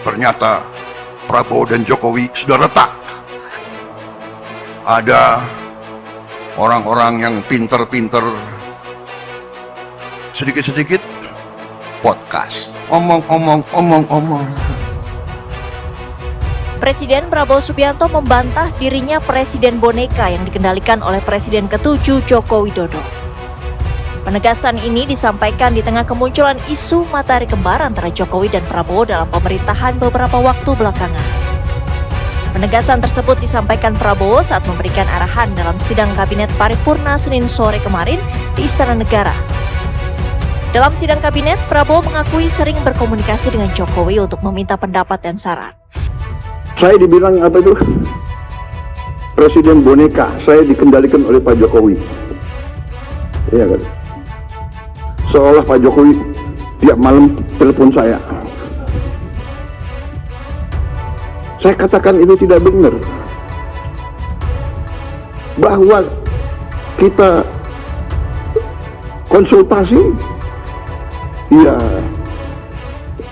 ternyata Prabowo dan Jokowi sudah retak. Ada orang-orang yang pinter-pinter, sedikit-sedikit podcast, omong-omong. Presiden Prabowo Subianto membantah dirinya presiden boneka yang dikendalikan oleh Presiden ke-7 Joko Widodo. Penegasan ini disampaikan di tengah kemunculan isu matahari kembar antara Jokowi dan Prabowo dalam pemerintahan beberapa waktu belakangan. Penegasan tersebut disampaikan Prabowo saat memberikan arahan dalam sidang kabinet paripurna Senin sore kemarin di Istana Negara. Dalam sidang kabinet, Prabowo mengakui sering berkomunikasi dengan Jokowi untuk meminta pendapat dan saran. Saya dibilang apa itu? Presiden boneka, saya dikendalikan oleh Pak Jokowi. Iya kan? Seolah Pak Jokowi tiap malam telepon saya. Saya katakan itu tidak benar. Bahwa kita konsultasi, ya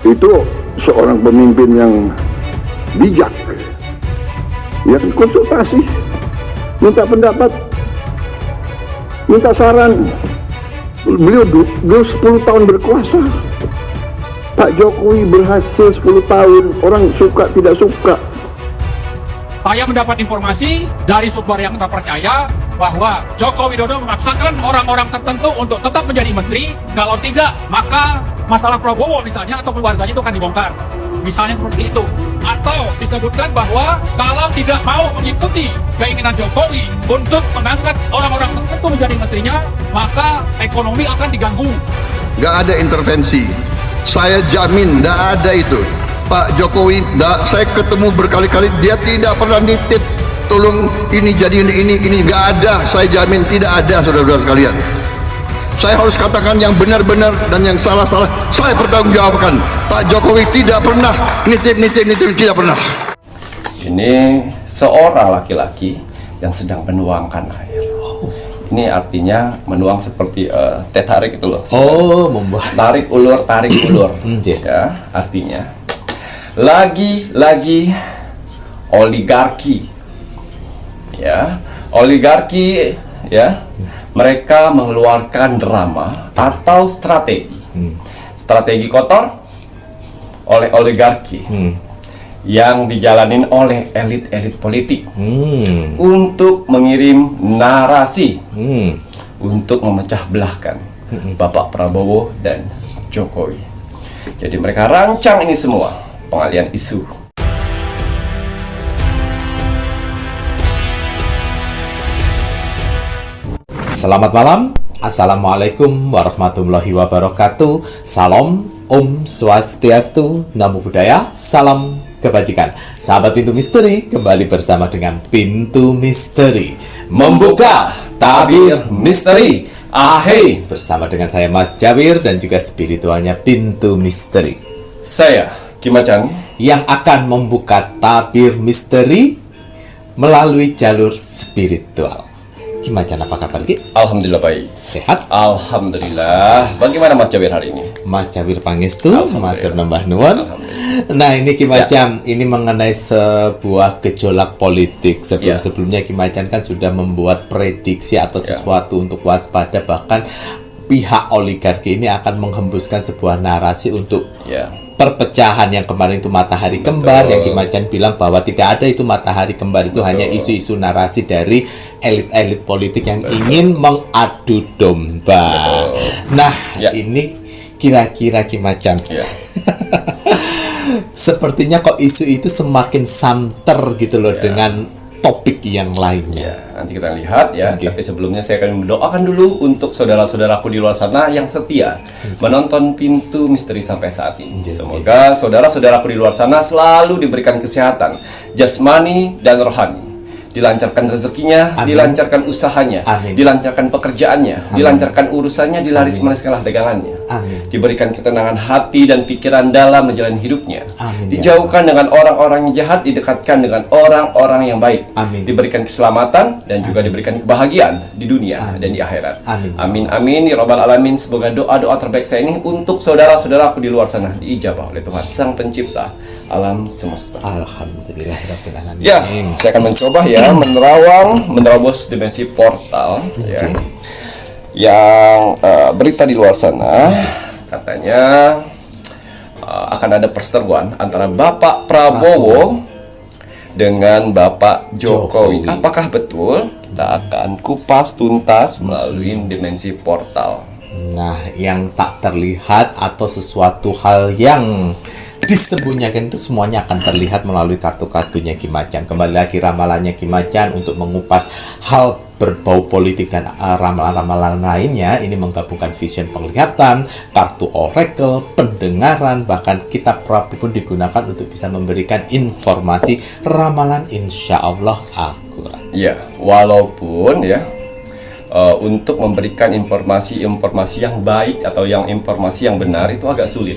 itu seorang pemimpin yang bijak. Ya konsultasi, minta pendapat, minta saran. Beliau 10 tahun berkuasa. Pak Jokowi berhasil 10 tahun. Orang suka tidak suka. Saya mendapat informasi dari sumber yang terpercaya bahwa Joko Widodo memaksakan orang-orang tertentu untuk tetap menjadi menteri. Kalau tidak, maka masalah Prabowo misalnya atau keluarganya itu akan dibongkar. Misalnya seperti itu. Atau disebutkan bahwa kalau tidak mau mengikuti keinginan Jokowi untuk mengangkat orang-orang tertentu menjadi menterinya, maka ekonomi akan diganggu. Gak ada intervensi. Saya jamin gak ada itu. Pak Jokowi, saya ketemu berkali-kali, dia tidak pernah nitip tolong ini jadi ini gak ada. Saya jamin tidak ada, saudara-saudara sekalian. Saya harus katakan yang benar-benar dan yang salah-salah saya pertanggungjawabkan. Pak Jokowi tidak pernah nitip, tidak pernah. Ini seorang laki-laki yang sedang menuangkan air. Ini artinya menuang seperti teh tarik itu loh. Oh, membuat tarik ulur, ya, artinya lagi-lagi oligarki. Ya, oligarki ya. Mereka mengeluarkan drama atau strategi kotor oleh oligarki yang dijalanin oleh elit-elit politik untuk mengirim narasi untuk memecah belahkan Bapak Prabowo dan Jokowi. Jadi mereka rancang ini semua, pengalian isu. Selamat malam, Assalamualaikum warahmatullahi wabarakatuh. Salam, Om Swastiastu, Namo Buddhaya, salam kebajikan. Sahabat Pintu Misteri, kembali bersama dengan Pintu Misteri membuka tabir misteri. Ahai, bersama dengan saya Mas Jawir dan juga spiritualnya Pintu Misteri. Saya Kim Macan yang akan membuka tabir misteri melalui jalur spiritual. Gimana, apa kabar Ki? Alhamdulillah baik. Sehat? Alhamdulillah. Bagaimana Mas Jawir hari ini? Mas Jawir pangestu, matur nambah nuwun. Nah, ini Ki Macan, ini mengenai sebuah gejolak politik. Sebelumnya Ki Macan kan sudah membuat prediksi atau sesuatu untuk waspada, bahkan pihak oligarki ini akan menghembuskan sebuah narasi untuk perpecahan yang kemarin itu matahari kembar. Yang Ki Macan bilang bahwa tidak ada itu matahari kembar, itu hanya isu-isu narasi dari elit-elit politik yang ingin mengadu domba. Nah, ini kira-kira Ki Macan sepertinya kok isu itu semakin santer gitu loh dengan topik yang lainnya. Nanti kita lihat ya. Tapi sebelumnya saya akan mendoakan dulu untuk saudara-saudaraku di luar sana yang setia menonton Pintu Misteri sampai saat ini. Semoga saudara-saudaraku di luar sana selalu diberikan kesehatan jasmani dan rohani, dilancarkan rezekinya, dilancarkan usahanya, dilancarkan pekerjaannya, dilancarkan urusannya, dilaris-maniskanlah dagangannya, diberikan ketenangan hati dan pikiran dalam menjalani hidupnya, dijauhkan dengan orang-orang yang jahat, didekatkan dengan orang-orang yang baik, diberikan keselamatan dan juga diberikan kebahagiaan di dunia dan di akhirat. Amin amin ya rabbal alamin. Semoga doa-doa terbaik saya ini untuk saudara-saudaraku di luar sana diijabah oleh Tuhan Sang Pencipta, alam semesta. Alhamdulillahirrahmanirrahim. Ya, saya akan mencoba ya menerobos dimensi portal ya. Yang berita di luar sana katanya akan ada perseteruan antara Bapak Prabowo dengan Bapak Jokowi. Apakah betul? Kita akan kupas tuntas melalui dimensi portal. Nah, yang tak terlihat atau sesuatu hal yang disembunyikan itu semuanya akan terlihat melalui kartu-kartunya Ki Macan. Kembali lagi ramalannya Ki Macan untuk mengupas hal berbau politik dan ramalan-ramalan lainnya. Ini menggabungkan vision penglihatan, kartu oracle, pendengaran, bahkan kitab Prabu pun digunakan untuk bisa memberikan informasi ramalan insya Allah akurat. Ya, walaupun ya untuk memberikan informasi yang baik atau informasi yang benar itu agak sulit.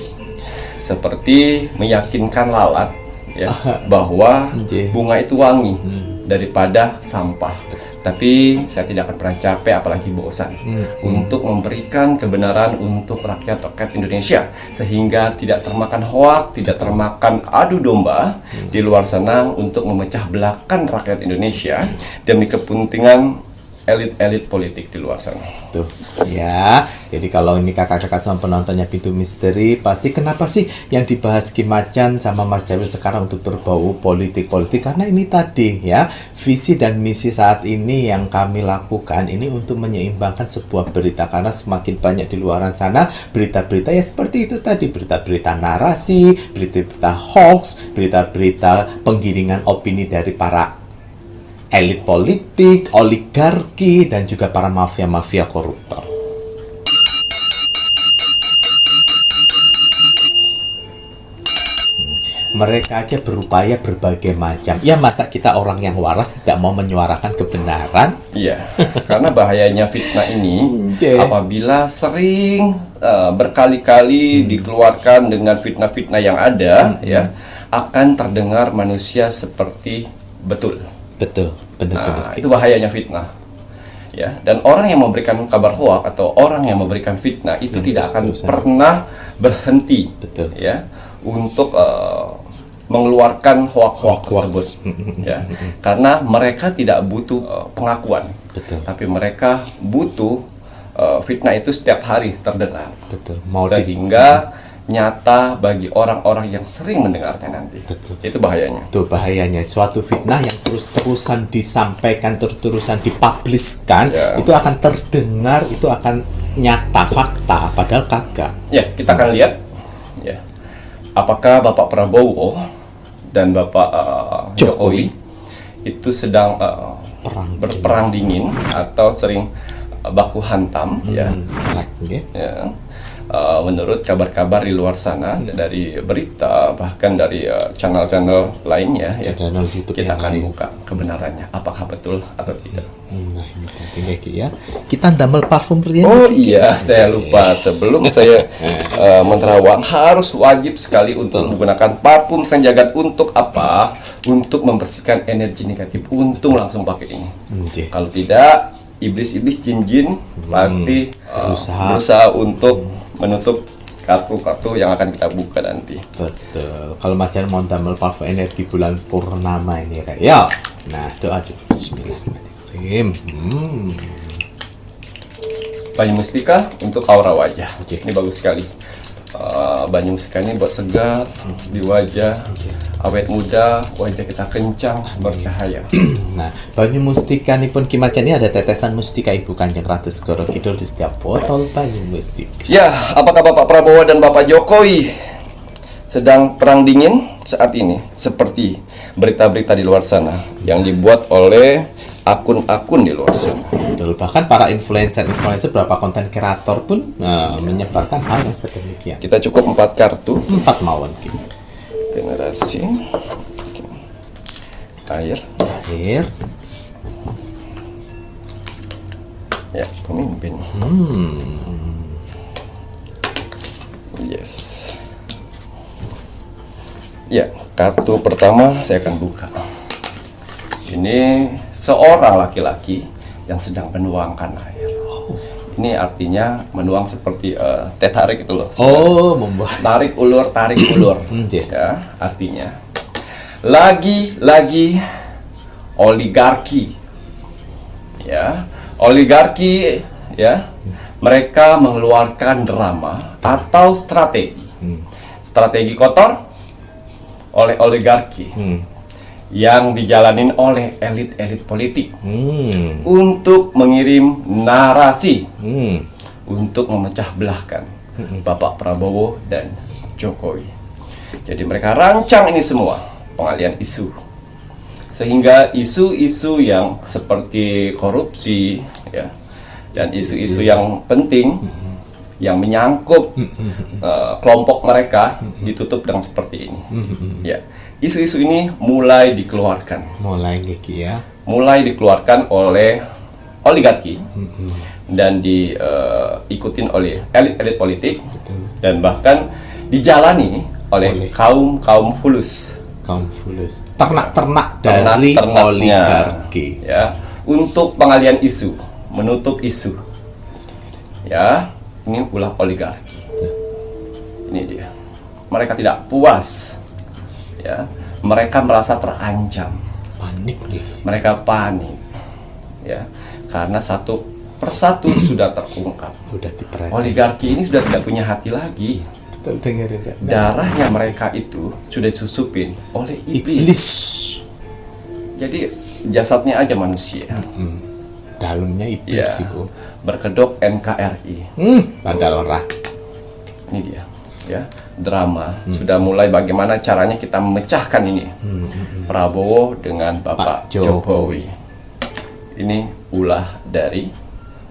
Seperti meyakinkan lalat ya bahwa bunga itu wangi daripada sampah. Tapi saya tidak akan pernah capek apalagi bosan untuk memberikan kebenaran untuk rakyat Indonesia sehingga tidak termakan hoak, tidak termakan adu domba di luar sana untuk memecah belahkan rakyat Indonesia demi kepentingan elit-elit politik di luar sana. Tuh ya, jadi kalau ini kakak-kakak sama penontonnya Pintu Misteri, pasti kenapa sih yang dibahas Ki Macan sama Mas Jawir sekarang untuk berbau politik-politik? Karena ini tadi ya, visi dan misi saat ini yang kami lakukan ini untuk menyeimbangkan sebuah berita. Karena semakin banyak di luar sana berita-berita ya seperti itu tadi, berita-berita narasi, berita-berita hoax, berita-berita penggiringan opini dari para elit politik, oligarki, dan juga para mafia-mafia koruptor. Mereka aja berupaya berbagai macam. Ya masa kita orang yang waras tidak mau menyuarakan kebenaran? Iya, karena bahayanya fitnah ini apabila sering berkali-kali dikeluarkan dengan fitnah-fitnah yang ada, ya akan terdengar manusia seperti betul. Betul, benar-benar. Nah, itu bahayanya fitnah. Ya, dan orang yang memberikan kabar hoak atau orang yang memberikan fitnah itu tidak akan pernah berhenti. Betul. Ya, untuk mengeluarkan hoak-hoak tersebut. Ya, karena mereka tidak butuh pengakuan. Betul. Tapi mereka butuh fitnah itu setiap hari terdengar. Betul. Sehingga nyata bagi orang-orang yang sering mendengarnya nanti. Betul. Itu bahayanya. Itu bahayanya. Suatu fitnah yang terus-terusan disampaikan, terus-terusan dipubliskan, itu akan terdengar, itu akan nyata, fakta, padahal kagak. Ya, kita akan lihat ya. Apakah Bapak Prabowo dan Bapak Jokowi itu sedang berperang dingin atau sering baku hantam ya. Ya. Menurut kabar-kabar di luar sana dari berita bahkan dari channel-channel lainnya ya, channel YouTube kita akan lain. buka kebenarannya apakah betul atau tidak. Nah ini penting ya. Kita ndamel parfum Rian. Oh iya, saya lupa sebelum saya menerawang harus wajib sekali untuk menggunakan parfum Sang Jagat untuk apa? Untuk membersihkan energi negatif. Untung langsung pakai ini. Kalau tidak iblis-iblis jin-jin pasti berusaha untuk menutup kartu-kartu yang akan kita buka nanti. Betul. Kalau Mas Jan mau tampil parfum energi bulan purnama ini kayak ya. Nah, doa dulu. Bismillahirrahmanirrahim. Banyu mustika untuk aura wajah. Ini bagus sekali. Banyu mustika ini buat segar di wajah, awet muda, wajah kita kencang, bercahaya. Nah, banyu mustika ini pun Ki Macan ini ada tetesan mustika Ibu Kanjeng Ratu Segoro Kidul di setiap botol banyu mustika. Ya, apakah Bapak Prabowo dan Bapak Jokowi sedang perang dingin saat ini? Seperti berita-berita di luar sana yang dibuat oleh akun-akun di luar sana. Betul, bahkan para influencer beberapa konten kreator pun menyebarkan hal yang sedemikian. Kita cukup 4 kartu. 4 mawon Ki. Generasi air. Ya, pemimpin. Yes. Ya, kartu pertama saya akan buka. Ini seorang laki-laki yang sedang menuangkan air. ini artinya menuang seperti teh tarik itu loh. Oh, membuat. Tarik ulur, tarik ulur. Ya, artinya lagi-lagi oligarki. Ya, oligarki ya. Mereka mengeluarkan drama atau strategi. Strategi kotor oleh oligarki yang dijalanin oleh elit-elit politik untuk mengirim narasi untuk memecah belahkan Bapak Prabowo dan Jokowi. Jadi mereka rancang ini semua, pengalian isu, sehingga isu-isu yang seperti korupsi ya, dan isu-isu yang penting yang menyangkut kelompok mereka ditutup dengan seperti ini. Ya, isu-isu ini mulai dikeluarkan. Mulai dikeluarkan oleh oligarki dan diikutin oleh elit-elit politik. Dan bahkan dijalani oleh kaum fulus. Ternak-ternak dari oligarki. Ya, untuk pengalian isu, menutup isu. Ya, ini ulah oligarki. Ini dia. Mereka tidak puas. Ya, mereka merasa terancam. Panik nih. Mereka panik. Ya, karena satu persatu sudah terungkap. Oligarki ini sudah tidak punya hati lagi. Darahnya mereka itu sudah disusupin oleh iblis. Jadi jasadnya aja manusia. Dalamnya iblis itu. Berkedok NKRI. Padahal Ini dia, ya. Drama sudah mulai bagaimana caranya kita memecahkan ini. Prabowo dengan Bapak Jokowi. Ini ulah dari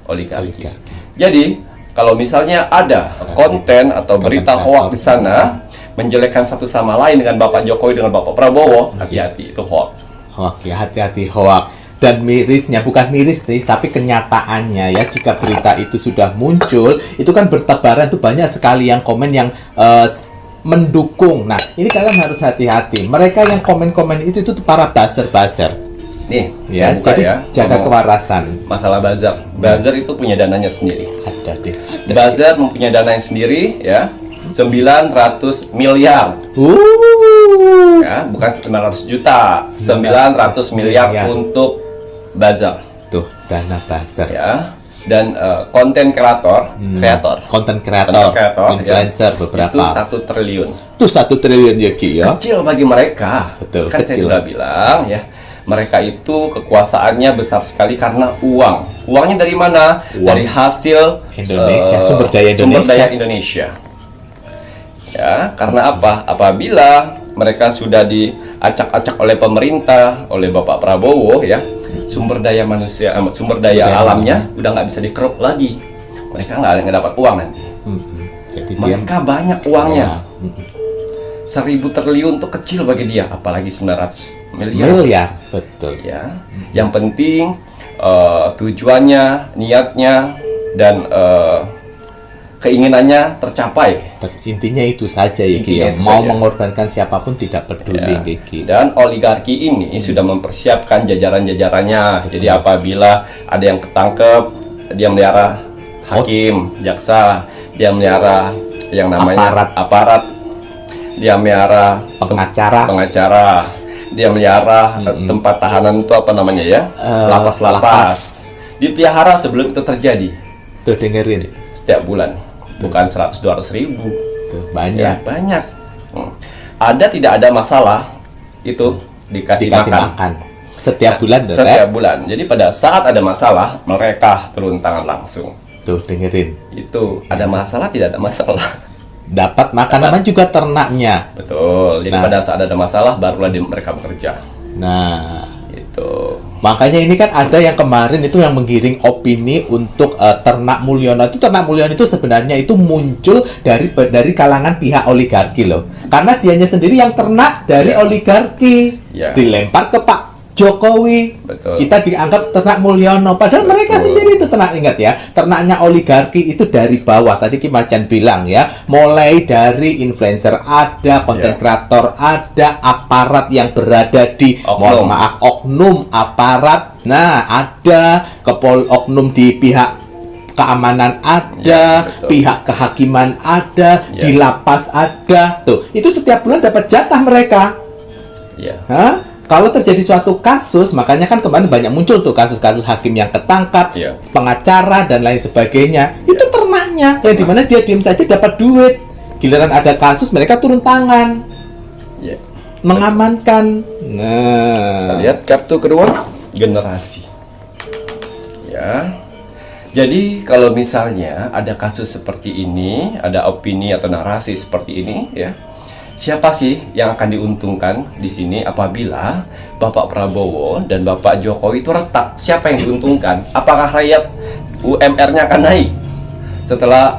oligarki. Jadi kalau misalnya ada konten atau berita hoak di sana menjelekkan satu sama lain dengan Bapak Jokowi dengan Bapak Prabowo, hati-hati, itu hoak. Hoak ya, hati-hati hoak. Dan mirisnya, bukan miris nih, tapi kenyataannya ya, jika berita itu sudah muncul, itu kan bertebaran tuh banyak sekali yang komen yang mendukung. Nah, ini kalian harus hati-hati. Mereka yang komen-komen itu tuh para buzzer-buzzer. Nih, ya, jadi ya, jaga kewarasan. Masalah buzzer. Buzzer itu punya dananya sendiri. Ada deh. Buzzer mempunyai dananya sendiri, ya. 900 miliar. Ya, bukan 900 juta. 900 miliar untuk buzzer. Tuh, dana buzzer. Ya. Dan konten kreator, konten kreator, influencer ya, beberapa. Itu 1 triliun. Itu 1 triliun ya, Ki ya. Kecil bagi mereka. Betul, kan kecil. saya sudah bilang ya. Mereka itu kekuasaannya besar sekali karena uang. Uangnya dari mana? Dari hasil Indonesia, sumber daya Indonesia. Ya, karena apa? Apabila mereka sudah diacak-acak oleh pemerintah, oleh Bapak Prabowo ya, sumber daya manusia, sumber daya alamnya udah nggak bisa dikeruk lagi. Mereka nggak dapat uang nanti. Jadi mereka banyak uangnya. 1.000 triliun tuh kecil bagi dia, apalagi 900 miliar. Betul. Ya, yang penting tujuannya, niatnya, dan keinginannya tercapai. Intinya itu saja ya, Ki. Mau mengorbankan siapapun tidak peduli, Ki. Dan oligarki ini sudah mempersiapkan jajaran-jajarannya. Jadi apabila ada yang ketangkep, dia melihara hakim, jaksa, dia melihara yang namanya aparat. Dia melihara pengacara, dia melihara tempat tahanan itu apa namanya ya, lapas. Dipelihara sebelum itu terjadi. Tuh dengerin. Setiap bulan, bukan 100-200 ribu. Tuh, banyak. Ya, banyak. Ada tidak ada masalah itu dikasih makan. Setiap bulan. Setiap bulan. Jadi pada saat ada masalah mereka turun tangan langsung. Tuh dengerin. Itu ada masalah tidak ada masalah. Dapat makan, namanya juga ternaknya. Betul. Jadi pada saat ada masalah barulah mereka bekerja. Nah, itu. Makanya ini kan ada yang kemarin itu yang menggiring opini untuk Ternak Mulyono. Itu Ternak Mulyono itu sebenarnya itu muncul dari kalangan pihak oligarki loh. Karena dianya sendiri yang ternak dari oligarki. Dilempar ke Pak Jokowi. Betul. Kita dianggap Ternak Mulyono, padahal mereka sendiri itu ternak. Ingat ya, ternaknya oligarki itu dari bawah. Tadi Ki Macan bilang ya, mulai dari influencer ada, konten kreator ada, aparat yang berada di oknum aparat. Nah, ada oknum di pihak keamanan ada, Ya, betul. pihak kehakiman ada, Ya. di lapas ada. Tuh, itu setiap bulan dapat jatah mereka. Ya. Hah? Kalau terjadi suatu kasus, makanya kan kemarin banyak muncul tuh kasus-kasus hakim yang ketangkap, Iya. pengacara dan lain sebagainya. Itu ternaknya, yang dimana dia diam saja dapat duit. Giliran ada kasus, mereka turun tangan, Ya. mengamankan. Kita Nah, lihat kartu kedua, generasi. Ya. Jadi kalau misalnya ada kasus seperti ini, ada opini atau narasi seperti ini, ya. Siapa sih yang akan diuntungkan di sini apabila Bapak Prabowo dan Bapak Jokowi itu retak? Siapa yang diuntungkan? Apakah rakyat UMR-nya akan naik setelah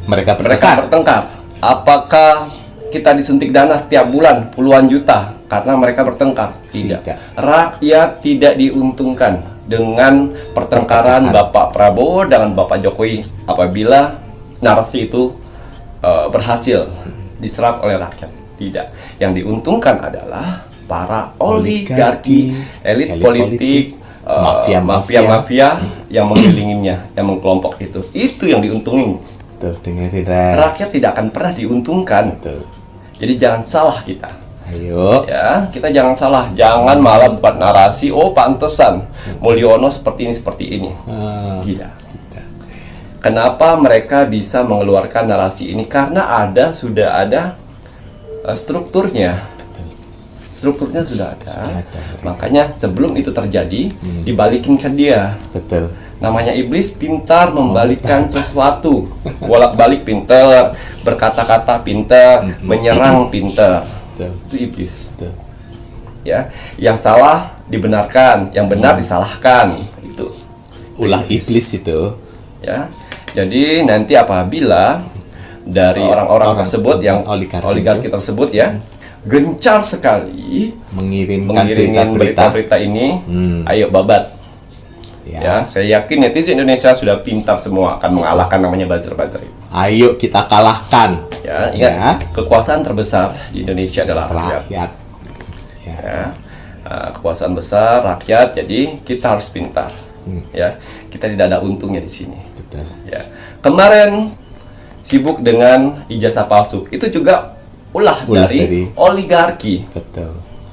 mereka mereka bertengkar. bertengkar? Apakah kita disuntik dana setiap bulan puluhan juta karena mereka bertengkar? Tidak. Tidak. Rakyat tidak diuntungkan dengan pertengkaran Bapak Prabowo dengan Bapak Jokowi apabila narasi itu berhasil diserap oleh rakyat. Tidak. Yang diuntungkan adalah para oligarki, elit politik, mafia-mafia yang mengelilinginya, yang mengkelompok itu. Itu yang diuntungin. Tuh, dengerin Ren. Rakyat tidak akan pernah diuntungkan. Tuh. Jadi jangan salah kita. Ayo. Ya, kita jangan salah. Jangan malah buat narasi, oh pantesan Mulyono seperti ini. Tidak. Kenapa mereka bisa mengeluarkan narasi ini? Karena sudah ada strukturnya. Strukturnya sudah ada. Makanya sebelum itu terjadi, dibalikin ke dia. Betul. Namanya iblis pintar membalikkan sesuatu. Bolak-balik pintar, berkata-kata pintar, menyerang pintar. Betul. Itu iblis. Betul. Ya, yang salah dibenarkan, yang benar disalahkan. Itu Ulah iblis itu. ya. Jadi nanti apabila dari orang-orang tersebut yang oligarki tersebut ya gencar sekali mengirimkan mengiringin berita-berita. berita-berita ini, ayo babat. Ya, saya yakin netizen Indonesia sudah pintar semua akan mengalahkan namanya buzzer-buzzer itu. Ayo kita kalahkan. Ya, ingat Ya. kekuasaan terbesar di Indonesia adalah rakyat. Rakyat. Ya. Kekuasaan besar rakyat, jadi kita harus pintar. Ya, kita tidak ada untungnya di sini. Betul. Ya. Kemarin sibuk dengan ijazah palsu. Itu juga ulah dari oligarki. Betul.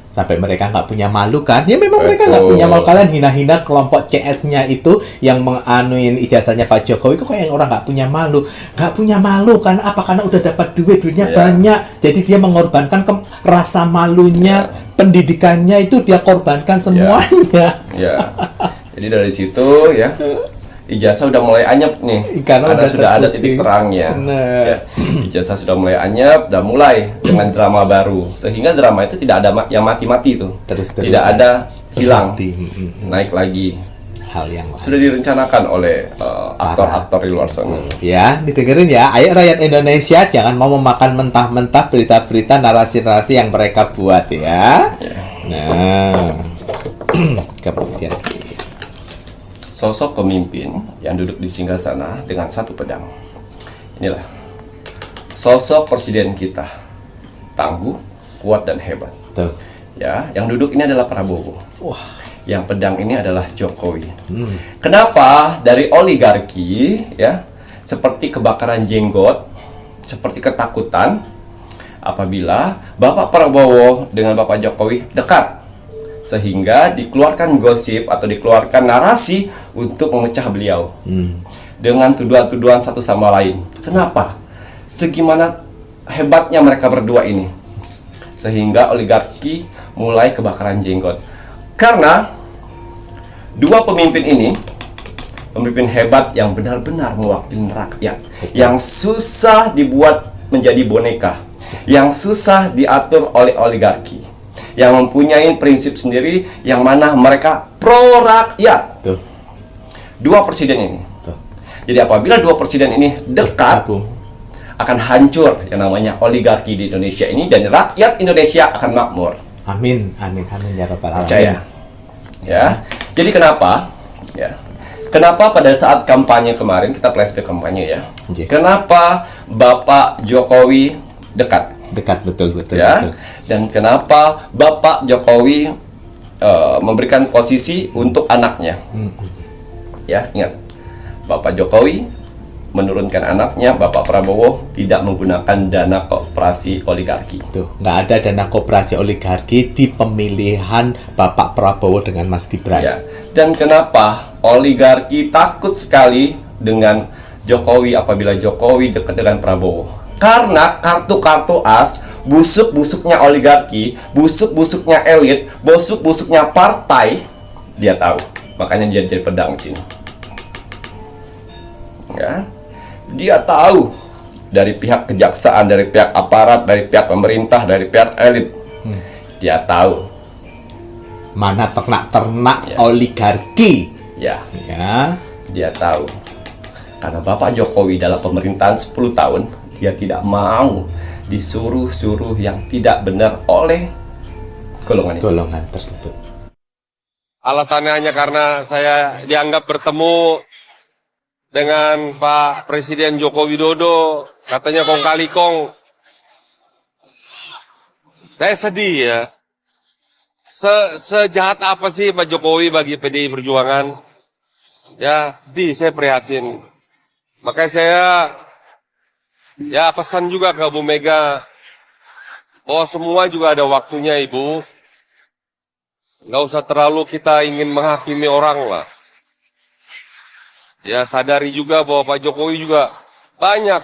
Sampai mereka nggak punya malu kan? Ya memang mereka nggak Betul. punya malu. Kalian hina-hina kelompok CS-nya itu yang menganuin ijazahnya Pak Jokowi. Kok kayak orang nggak punya malu? Nggak punya malu kan? Apa karena udah dapat duitnya Ya. banyak? Jadi dia mengorbankan rasa malunya, pendidikannya itu dia korbankan semuanya. Ya. Jadi dari situ ya ijazah sudah mulai anyep nih. Karena udah sudah ada terbukti. titik terangnya. Benar. Ya. Ijazah sudah mulai anyep, udah mulai dengan drama baru. Sehingga drama itu tidak ada yang mati-mati itu. Terus-terusan. Tidak ada hilang. Berhenti. Naik lagi. Hal yang lain. Sudah direncanakan oleh aktor-aktor di luar sana. Ya, didengerin ya. Ayo rakyat Indonesia, jangan mau memakan mentah-mentah berita-berita narasi-narasi yang mereka buat ya. Nah, kemudian Sosok pemimpin yang duduk di singgasana dengan satu pedang. Inilah sosok presiden kita, tangguh, kuat dan hebat. tuh. Ya, yang duduk ini adalah Prabowo. Wah, Yang pedang ini adalah Jokowi. Kenapa dari oligarki ya, seperti kebakaran jenggot, seperti ketakutan apabila Bapak Prabowo dengan Bapak Jokowi dekat, sehingga dikeluarkan gosip atau dikeluarkan narasi untuk memecah beliau dengan tuduhan-tuduhan satu sama lain. Kenapa? Segimana hebatnya mereka berdua ini, sehingga oligarki mulai kebakaran jenggot. Karena dua pemimpin ini, pemimpin hebat yang benar-benar mewakili rakyat, yang susah dibuat menjadi boneka, yang susah diatur oleh oligarki, yang mempunyai prinsip sendiri, yang mana mereka pro rakyat. tuh. Dua presiden ini. Tuh. Jadi apabila dua presiden ini dekat, Gabung. akan hancur yang namanya oligarki di Indonesia ini, dan rakyat Indonesia akan makmur. Amin, amin, amin ya rabbal alamin. Percaya. Ya. Jadi kenapa? Ya. Kenapa pada saat kampanye kemarin, kita flashback kampanye ya. Iya. Kenapa Bapak Jokowi dekat? Dekat betul. Ya. Betul. Dan kenapa Bapak Jokowi memberikan posisi untuk anaknya? Ya, ingat. Bapak Jokowi menurunkan anaknya, Bapak Prabowo tidak menggunakan dana koperasi oligarki. Tuh, nggak ada dana koperasi oligarki di pemilihan Bapak Prabowo dengan Mas Gibran. Ya. Dan kenapa oligarki takut sekali dengan Jokowi apabila Jokowi dekat dengan Prabowo? Karena kartu-kartu as, busuk-busuknya oligarki, busuk-busuknya elit, busuk-busuknya partai, dia tahu. Makanya dia jadi pedang di sini. Ya. Dia tahu dari pihak kejaksaan, dari pihak aparat, dari pihak pemerintah, dari pihak elit. Dia tahu Mana ternak-ternak Ya. oligarki. ya, Ya. dia tahu. Karena Bapak Jokowi dalam pemerintahan 10 tahun, dia tidak mau disuruh-suruh yang tidak benar oleh golongan itu. Golongan tersebut. Alasannya hanya karena saya dianggap bertemu dengan Pak Presiden Joko Widodo, katanya kong kali kong. Saya sedih ya. Sejahat apa sih Pak Jokowi bagi PDI Perjuangan? Ya, saya prihatin. Makanya saya pesan juga ke Bu Mega, bahwa semua juga ada waktunya Ibu. Nggak usah terlalu kita ingin menghakimi orang lah. Ya sadari juga bahwa Pak Jokowi juga banyak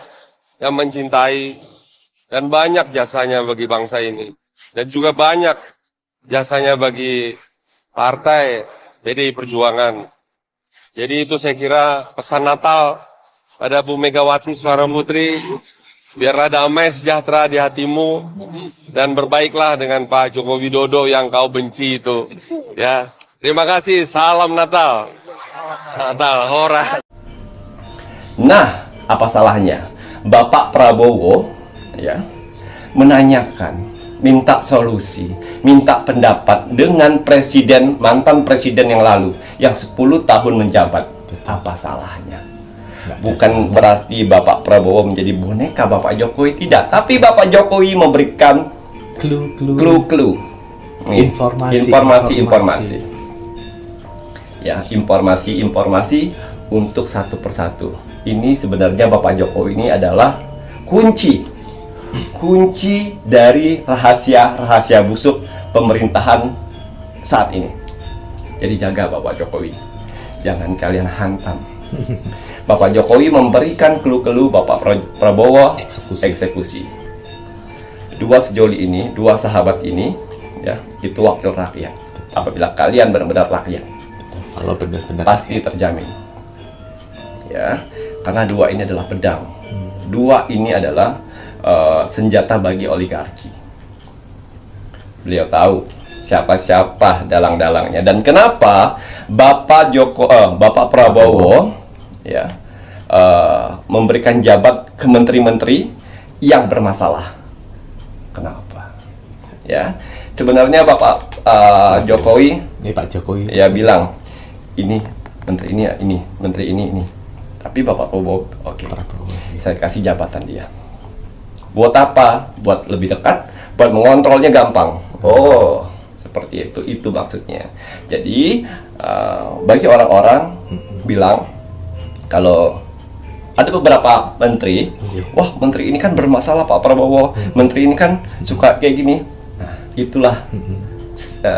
yang mencintai dan banyak jasanya bagi bangsa ini. Dan juga banyak jasanya bagi partai PDI Perjuangan. Jadi itu saya kira pesan Natal pada Bu Megawati Soekarno Putri. Biarlah damai sejahtera di hatimu dan berbaiklah dengan Pak Joko Widodo yang kau benci itu. Ya, terima kasih. Salam Natal. Natal, hora. Nah, apa salahnya Bapak Prabowo ya menanyakan, minta solusi, minta pendapat dengan presiden, mantan presiden yang lalu yang 10 tahun menjabat. Apa salahnya? Bukan berarti Bapak Prabowo menjadi boneka Bapak Jokowi, tidak. Tapi Bapak Jokowi memberikan clue-clue, informasi. Ya, informasi untuk satu persatu. Ini sebenarnya Bapak Jokowi ini adalah kunci dari rahasia busuk pemerintahan saat ini. Jadi jaga Bapak Jokowi, jangan kalian hantam. Bapak Jokowi memberikan clue-clue, Bapak Prabowo eksekusi. Dua sejoli ini, dua sahabat ini, ya, itu wakil rakyat. Apabila kalian benar-benar rakyat, Kalau benar-benar pasti terjamin. Ya, karena dua ini adalah pedang. Dua ini adalah senjata bagi oligarki. Beliau tahu siapa-siapa dalang-dalangnya dan kenapa Bapak Prabowo ya memberikan jabat ke menteri-menteri yang bermasalah. Kenapa? Ya, sebenarnya Bapak Jokowi ini Pak Jokowi ya bilang ini menteri ini, menteri ini. Tapi Bapak Prabowo, oke, saya kasih jabatan dia. Buat apa? Buat lebih dekat, buat mengontrolnya gampang. Oh, seperti itu maksudnya. Jadi bagi orang-orang bilang kalau ada beberapa menteri, wah menteri ini kan bermasalah Pak Prabowo, menteri ini kan suka kayak gini. Nah, itulah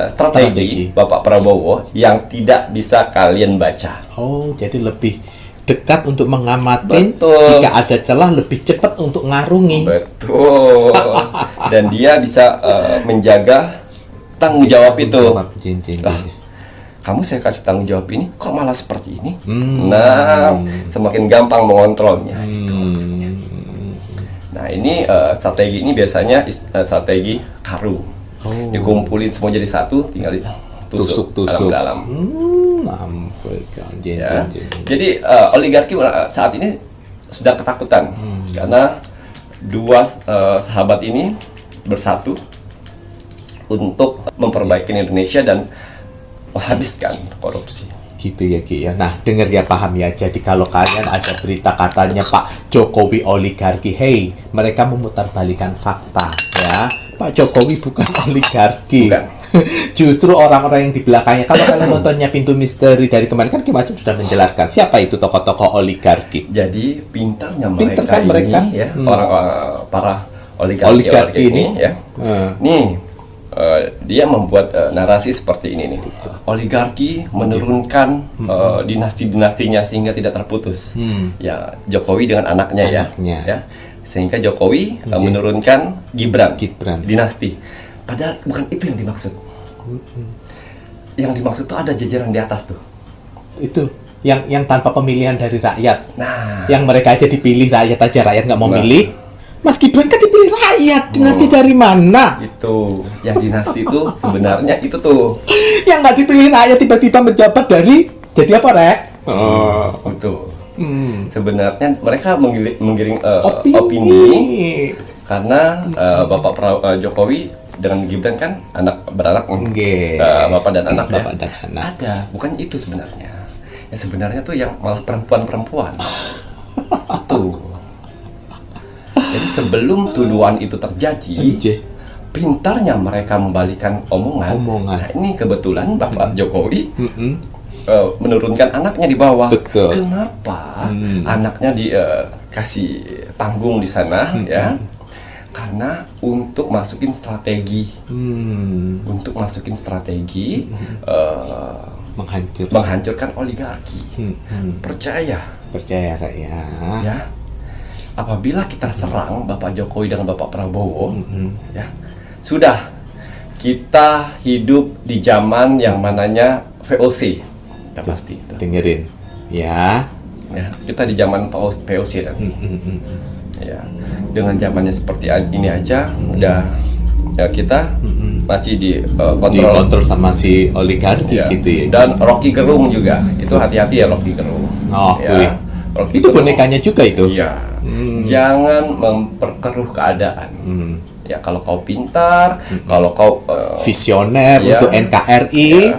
strategi Bapak Prabowo yang tidak bisa kalian baca. Oh, jadi lebih dekat untuk mengamati. Betul. Jika ada celah lebih cepat untuk ngarungi. Betul. Dan dia bisa menjaga tanggung jawab itu. Lah, kamu saya kasih tanggung jawab ini, kok malah seperti ini? Nah, semakin gampang mengontrolnya. Nah, ini strategi ini biasanya strategi karu. Dikumpulin semua jadi satu, tinggal tusuk dalam. Ya. Jadi oligarki saat ini sedang ketakutan karena dua sahabat ini bersatu untuk memperbaiki Indonesia dan menghabiskan korupsi. Gitu ya Ki ya. Nah, dengar ya, paham ya. Jadi kalau kalian ada berita katanya Pak Jokowi oligarki, mereka memutarbalikan fakta ya. Pak Jokowi bukan oligarki. Bukan. Justru orang-orang yang di belakangnya. Kalau kalian nontonnya Pintu Misteri dari kemarin kan Kim Aceh sudah menjelaskan siapa itu tokoh-tokoh oligarki. Jadi pintarnya Pintar mereka kan ini mereka? ya, orang para oligarki Oligarki ini. ya. Nih dia membuat narasi seperti ini nih. Oligarki menurunkan dinasti-dinastinya sehingga tidak terputus. Ya, Jokowi dengan anaknya. Anaknya. Ya. Sehingga Jokowi menurunkan Gibran dinasti. Padahal bukan itu yang dimaksud. Yang dimaksud tuh ada jajaran di atas tuh. Itu yang tanpa pemilihan dari rakyat. Nah, Yang mereka aja dipilih rakyat aja, rakyat nggak mau milih. Mas Gibran kan dipilih rakyat, dinasti dari mana? itu yang dinasti itu sebenarnya itu tuh. Yang nggak dipilih rakyat tiba-tiba menjabat dari jadi apa, Rek? Itu. Sebenarnya mereka menggiring Opini. karena Jokowi dengan Gibran kan beranak Nggih. bapak dan anak ya. Bapak dan anak. Ada, bukan itu sebenarnya. Yang sebenarnya tuh yang malah perempuan-perempuan. Itu. Jadi sebelum tuduhan itu terjadi, Nggih. pintarnya mereka membalikan omongan. Nah, ini kebetulan Bapak Jokowi menurunkan anaknya di bawah. Betul. Kenapa anaknya dikasih panggung di sana ya? Karena untuk masukin strategi, menghancurkan oligarki. Percaya rakyat. ya. Apabila kita serang Bapak Jokowi dengan Bapak Prabowo, ya sudah kita hidup di zaman yang mananya VOC, ya pasti itu. Dengerin, ya. Ya, kita di zaman VOC nanti. Ya, dengan zamannya seperti ini aja, udah ya kita masih Dikontrol sama si oligarki ya. gitu ya. Dan Rocky Gerung juga, itu hati-hati ya Rocky Gerung. Oh, wih. ya. Rocky Itu Gerung, bonekanya juga itu. Iya. Jangan memperkeruh keadaan. Ya kalau kau pintar, kalau kau Visioner ya, untuk NKRI. ya,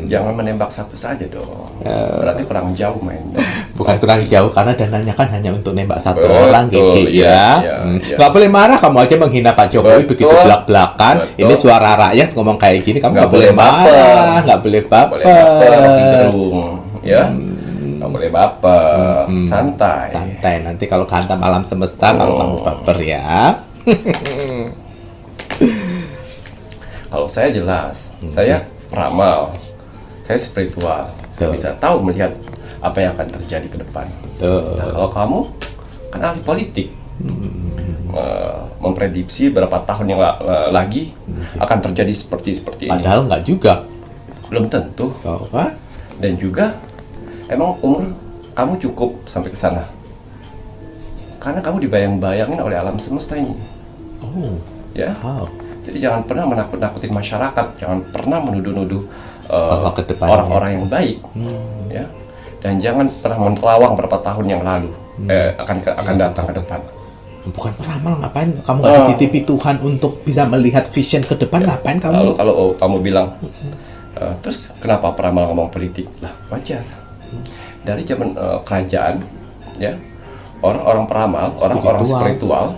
jangan menembak satu saja dong. Berarti kurang jauh mainnya. Bukan kurang jauh karena dananya kan hanya untuk nembak satu Betul, orang gitu iya, ya. iya. Nggak boleh marah, kamu aja menghina Pak Jokowi Betul, begitu belak-belakan. betul. Ini suara rakyat ngomong kayak gini, kamu Nggak nggak boleh boleh baper. marah, nggak boleh Boleh baper, Rocky baper. Gerung, ya. Nggak boleh baper, santai. Santai, nanti kalau hantam alam semesta kalau kamu baper ya. Kalau saya jelas, saya peramal, saya spiritual, saya bisa tahu melihat apa yang akan terjadi ke depan. Tuh. Nah, kalau kamu kan ahli politik, memprediksi berapa tahun yang lagi akan terjadi seperti ini. Padahal nggak juga. Belum tentu. Apa? Dan juga emang umur kamu cukup sampai ke sana. Karena kamu dibayang-bayangin oleh alam semesta ini. Oh, Ya. wow. Jadi jangan pernah menakut-nakutin masyarakat, jangan pernah menuduh-nuduh Bahwa ke depannya. orang-orang yang baik. Ya. Dan jangan pernah menerawang berapa tahun yang lalu akan datang ke depan. Bukan peramal, ngapain kamu nggak dititipi Tuhan untuk bisa melihat vision ke depan? Ngapain kamu? Kalau kamu bilang terus kenapa peramal ngomong politik? Lah wajar. Dari zaman kerajaan ya, orang-orang peramal, orang-orang spiritual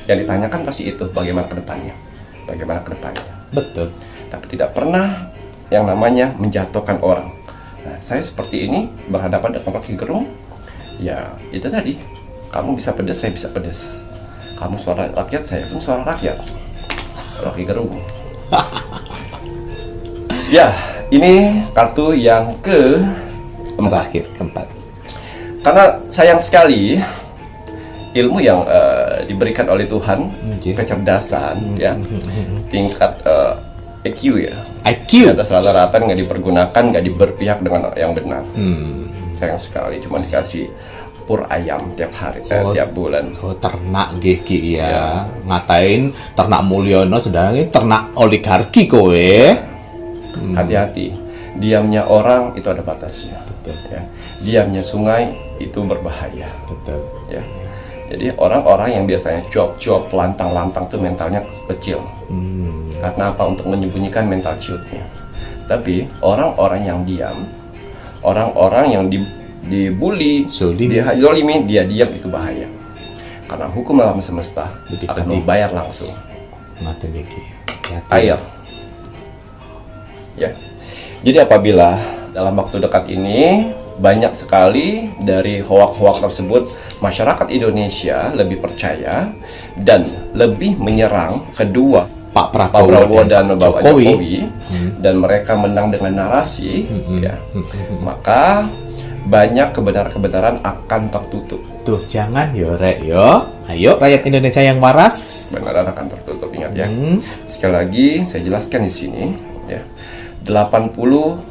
yang ditanyakan pasti itu bagaimana ke depannya. Betul. Tapi tidak pernah yang namanya menjatuhkan orang. Nah, saya seperti ini berhadapan dengan Rocky Gerung. Ya, itu tadi. Kamu bisa pedes, saya bisa pedes. Kamu suara rakyat, saya pun suara rakyat. Rocky Gerung. Ya, ini kartu yang Terakhir, keempat. karena sayang sekali ilmu yang diberikan oleh Tuhan, kecerdasan, ya, tingkat EQ ya, IQ. di atas rata-rata nggak dipergunakan, nggak berpihak dengan yang benar. Sayang sekali, cuma dikasih pur ayam tiap hari, tiap bulan. Oh, ternak geki ya. Ngatain ternak Mulyono, sedangkan ini ternak oligarki kowe. Hati-hati, diamnya orang itu ada batasnya. Betul. Ya. Diamnya sungai itu berbahaya. Betul. Ya. Jadi orang-orang yang biasanya cuap-cuap, lantang-lantang tuh mentalnya kecil. Karena apa? Untuk menyembunyikan mental ciutnya. Tapi orang-orang yang diam, orang-orang yang dibully, dizolimi, dia diam itu bahaya. Karena hukum alam semesta Begitu akan tadi. membayar langsung. Ngatain geki. Air Jadi apabila dalam waktu dekat ini banyak sekali dari hoak-hoak tersebut, masyarakat Indonesia lebih percaya dan lebih menyerang kedua Pak Pak Prabowo, Prabowo dan Bapak Jokowi, dan mereka menang dengan narasi, ya, maka banyak kebenaran-kebenaran akan tertutup. Tuh, jangan yo rek yo. Ayo rakyat Indonesia yang waras. Kebenaran akan tertutup, ingat ya. Sekali lagi saya jelaskan di sini, ya. 80%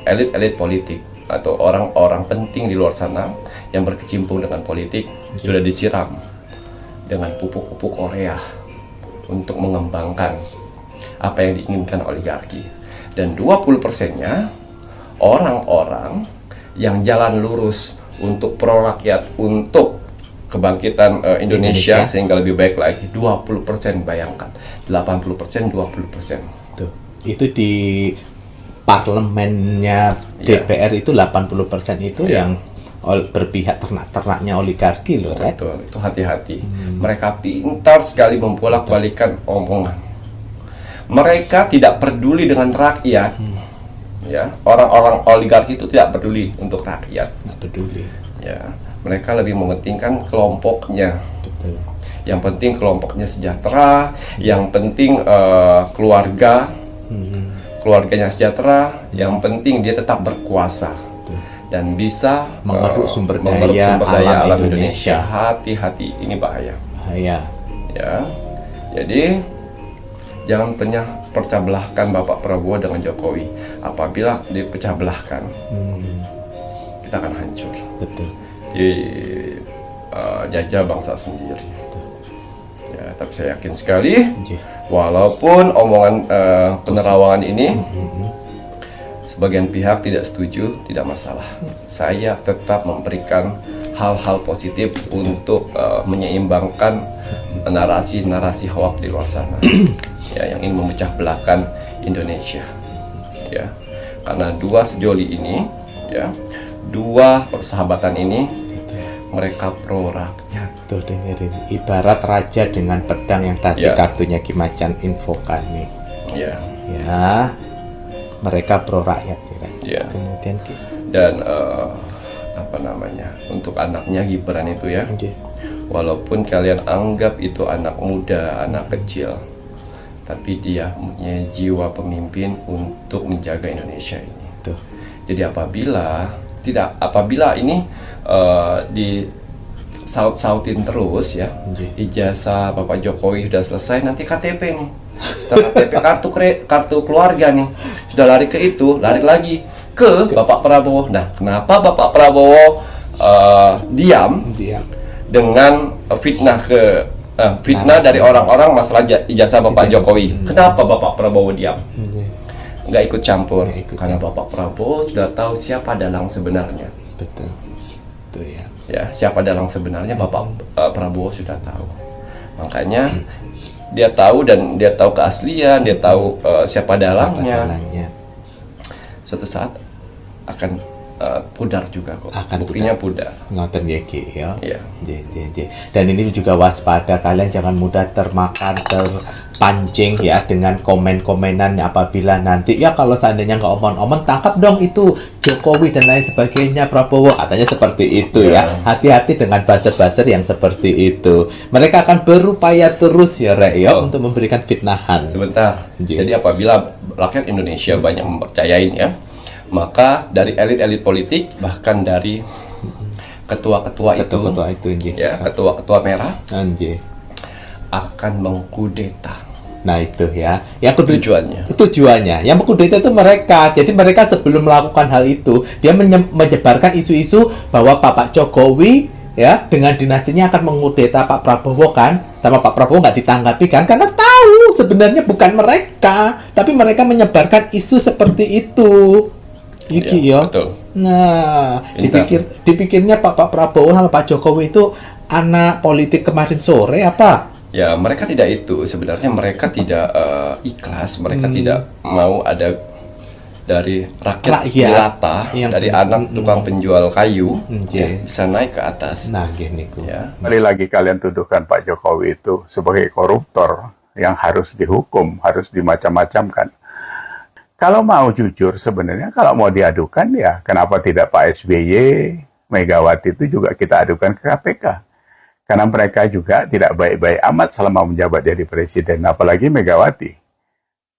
elit-elit politik atau orang-orang penting di luar sana yang berkecimpung dengan politik sudah disiram dengan pupuk-pupuk Korea untuk mengembangkan apa yang diinginkan oligarki. Dan 20%-nya orang-orang yang jalan lurus untuk pro rakyat, untuk kebangkitan Indonesia sehingga lebih baik lagi. 20%, bayangkan. 80%, 20%. Tuh, itu di parlemennya DPR itu 80% itu yang berpihak ternak-ternaknya oligarki loh, Rek. Betul, itu hati-hati. Mereka pintar sekali membolak-balikan omongan. Mereka tidak peduli dengan rakyat. Ya, orang-orang oligarki itu tidak peduli untuk rakyat. Nggak peduli. Ya, mereka lebih mementingkan kelompoknya. Betul. Yang penting kelompoknya sejahtera, yang penting keluarganya sejahtera, yang penting dia tetap berkuasa dan bisa mengeruk sumber daya alam Indonesia. Hati-hati, ini bahaya. Bahaya. Ya, jadi jangan pernah pecah belahkan Bapak Prabowo dengan Jokowi. Apabila dipecah belahkan, kita akan hancur. Betul. Jajah bangsa sendiri. Ya, tapi saya yakin sekali, walaupun omongan penerawangan ini sebagian pihak tidak setuju, tidak masalah. Saya tetap memberikan hal-hal positif untuk menyeimbangkan narasi-narasi hoak di luar sana, ya, yang ingin memecah belahkan Indonesia, ya, karena dua sejoli ini, ya, dua persahabatan ini, mereka pro rakyat. Tuh dengerin, ibarat raja dengan pedang yang tadi kartunya Ki Macan infokan nih. Ya. Ya, mereka pro rakyat, Ya. Kemudian dan untuk anaknya Gibran itu, ya, walaupun kalian anggap itu anak muda, anak kecil, tapi dia punya jiwa pemimpin untuk menjaga Indonesia ini. Tuh. Jadi apabila ini di saut-sautin terus, ya, ijazah Bapak Jokowi sudah selesai, nanti KTP nih, setelah KTP kartu keluarga nih, sudah lari ke itu, lari lagi ke Bapak Prabowo. Nah, kenapa Bapak Prabowo diam dengan fitnah dari orang-orang masalah ijazah Bapak Jokowi? Kenapa Bapak Prabowo diam? Nggak ikut campur? Karena Bapak Prabowo sudah tahu siapa dalang sebenarnya. Betul. Tuh ya. Ya, siapa dalang sebenarnya Bapak Prabowo sudah tahu. Makanya dia tahu, dan dia tahu keaslian, dia tahu siapa dalangnya. Suatu saat akan pudar juga kok. Buktinya pudar. Ngoten ya Ki ya. Iya. Dan ini juga waspada, kalian jangan mudah termakan, terpancing ya dengan komen-komenan apabila nanti ya kalau seandainya nggak omong-omong, tangkap dong itu Jokowi dan lain sebagainya, Prabowo, katanya seperti itu ya. Hati-hati dengan buzzer-buzzer yang seperti itu. Mereka akan berupaya terus ya Rek ya untuk memberikan fitnahan. Sebentar. Jadi apabila rakyat Indonesia banyak mempercayain, ya, maka dari elit-elit politik, bahkan dari ketua-ketua itu, ya, ketua-ketua merah akan mengkudeta. Nah itu ya, yang tujuannya. Yang mengkudeta itu mereka. Jadi mereka sebelum melakukan hal itu, dia menyebarkan isu-isu bahwa Bapak Jokowi ya dengan dinastinya akan mengkudeta Pak Prabowo kan, sama Pak Prabowo nggak ditanggapi kan, karena tahu sebenarnya bukan mereka, tapi mereka menyebarkan isu seperti itu. Ya, betul. Nah, dipikirnya Pak Prabowo sama Pak Jokowi itu anak politik kemarin sore apa? Ya, mereka tidak itu. Sebenarnya mereka tidak ikhlas, mereka tidak mau ada dari rakyat jelata, dari anak tukang penjual kayu, ya, bisa naik ke atas. Nah, gini ku. Ya. Kali lagi kalian tuduhkan Pak Jokowi itu sebagai koruptor yang harus dihukum, harus dimacam-macamkan. Kalau mau jujur sebenarnya, kalau mau diadukan ya kenapa tidak Pak SBY, Megawati itu juga kita adukan ke KPK. Karena mereka juga tidak baik-baik amat selama menjabat jadi presiden, apalagi Megawati.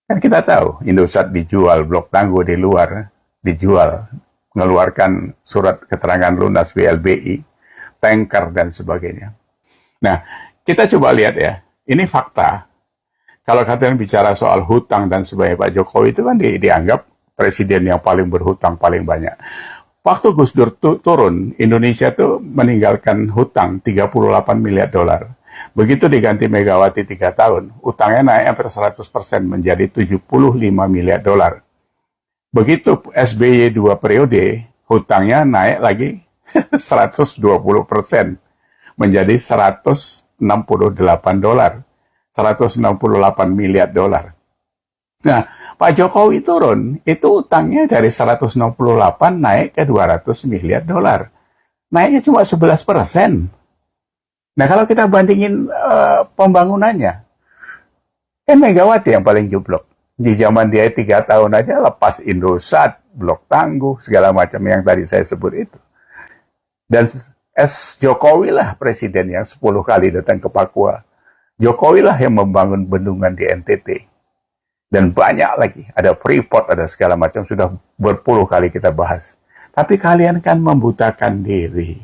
Kan kita tahu, Indosat dijual, Blok Tangguh di luar dijual, mengeluarkan surat keterangan lunas BLBI, tanker dan sebagainya. Nah, kita coba lihat ya, ini fakta. Kalau kalian bicara soal hutang dan sebagainya, Pak Jokowi itu kan dianggap presiden yang paling berhutang paling banyak. Waktu Gus Dur turun, Indonesia tuh meninggalkan hutang 38 miliar dolar. Begitu diganti Megawati 3 tahun, hutangnya naik hampir 100% menjadi 75 miliar dolar. Begitu SBY 2 periode, hutangnya naik lagi 120% menjadi 168 dolar. 168 miliar dolar. Nah, Pak Jokowi turun, itu utangnya dari 168 naik ke 200 miliar dolar. Naiknya cuma 11%. Nah, kalau kita bandingin pembangunannya, Megawati yang paling jublok. Di zaman dia 3 tahun aja lepas Indosat, Blok Tangguh, segala macam yang tadi saya sebut itu. Dan Jokowi lah presiden yang 10 kali datang ke Papua. Jokowi lah yang membangun bendungan di NTT. Dan banyak lagi. Ada Freeport, ada segala macam. Sudah berpuluh kali kita bahas. Tapi kalian kan membutakan diri.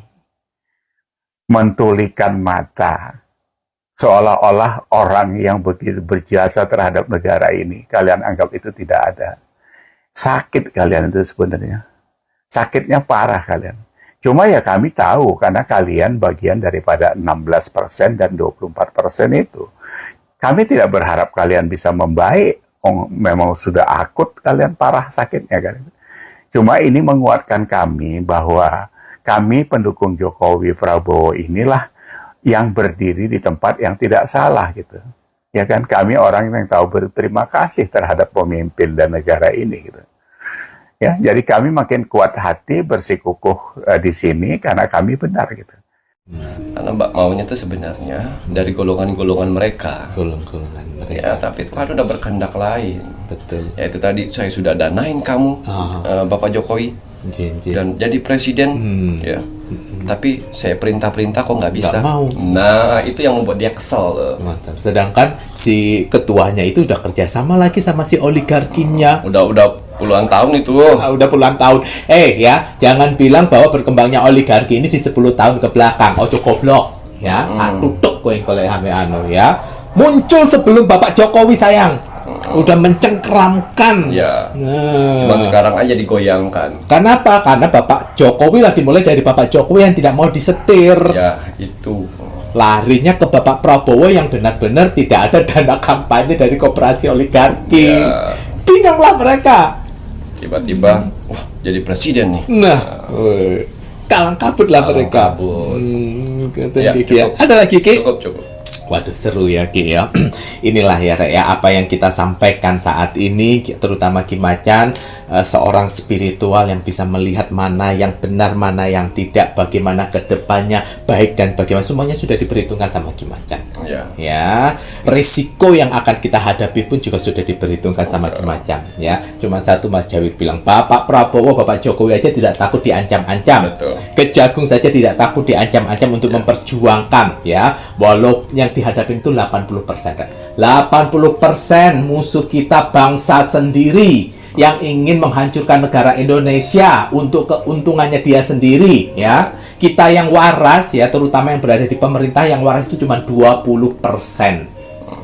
Mentulikan mata. Seolah-olah orang yang begitu berjasa terhadap negara ini. Kalian anggap itu tidak ada. Sakit kalian itu sebenarnya. Sakitnya parah kalian. Cuma ya kami tahu, karena kalian bagian daripada 16% dan 24% itu. Kami tidak berharap kalian bisa membaik. Memang sudah akut kalian parah sakitnya kan. Cuma ini menguatkan kami bahwa kami pendukung Jokowi Prabowo inilah yang berdiri di tempat yang tidak salah gitu. Ya kan, kami orang yang tahu berterima kasih terhadap pemimpin dan negara ini gitu. Ya, jadi kami makin kuat hati bersikukuh di sini karena kami benar gitu. Karena Mbak maunya tuh sebenarnya dari golongan-golongan mereka. Golongan mereka. Ya, tapi Tuhan udah berkehendak lain. Betul. Ya itu tadi saya sudah danain kamu, Bapak Jokowi, dan jadi presiden. Ya. Tapi saya perintah-perintah kok nggak bisa. Nggak mau. Nah, itu yang membuat dia kesel. Mantap. Sedangkan si ketuanya itu udah kerjasama lagi sama si oligarkinya. Udah puluhan tahun itu. Udah puluhan tahun. Ya, jangan bilang bahwa berkembangnya oligarki ini di 10 tahun ke belakang. Ojo goblok, ya. Tutuk kowe kolek ame anu ya. Muncul sebelum Bapak Jokowi sayang. Udah mencengkeramkan. Ya. Nah. Cuma sekarang aja digoyangkan. Kenapa? Karena Bapak Jokowi lagi mulai dari Bapak Jokowi yang tidak mau disetir. Ya, itu. Larinya ke Bapak Prabowo yang benar-benar tidak ada dana kampanye dari koperasi oligarki. Ya. Bingunglah mereka. Tiba-tiba, wah jadi presiden nih. Nah, kalang kabut lah mereka. Ya, Ya. Ada lagi Ki? Cukup. Waduh, seru ya Ki ya. Inilah ya Rek, ya apa yang kita sampaikan saat ini, terutama Ki Macan, seorang spiritual yang bisa melihat mana yang benar, mana yang tidak, bagaimana kedepannya baik dan bagaimana, semuanya sudah diperhitungkan sama Ki Macan. Ya, risiko yang akan kita hadapi pun juga sudah diperhitungkan sama Ki Macan. Ya, cuma satu Mas Jawid bilang, Bapak Prabowo, Bapak Jokowi aja tidak takut diancam-ancam. Kejagung saja tidak takut diancam-ancam untuk memperjuangkan, ya, walau yang dihadapi itu 80%. 80% musuh kita bangsa sendiri yang ingin menghancurkan negara Indonesia untuk keuntungannya dia sendiri, ya. Kita yang waras, ya, terutama yang berada di pemerintah, yang waras itu cuma 20%.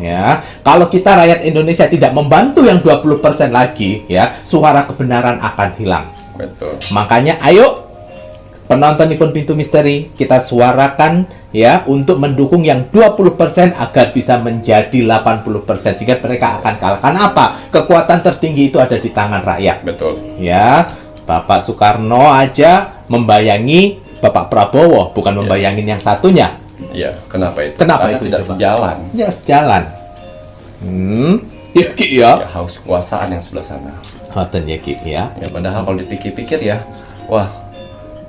Ya, kalau kita rakyat Indonesia tidak membantu yang 20% lagi, ya, suara kebenaran akan hilang. Betul. Makanya ayo penonton Nippon Pintu Misteri, kita suarakan, ya, untuk mendukung yang 20% agar bisa menjadi 80%, sehingga mereka akan kalah. Karena apa? Kekuatan tertinggi itu ada di tangan rakyat. Betul. Ya, Bapak Soekarno aja membayangi Bapak Prabowo, bukan membayangin yang satunya. Iya, kenapa itu? Kenapa Karena itu tidak coba? sejalan. Ya, sejalan. Ya Ki ya. Ya, haus kekuasaan yang sebelah sana. Hoten ya Ki ya. Ya, padahal kalau dipikir-pikir ya, wah,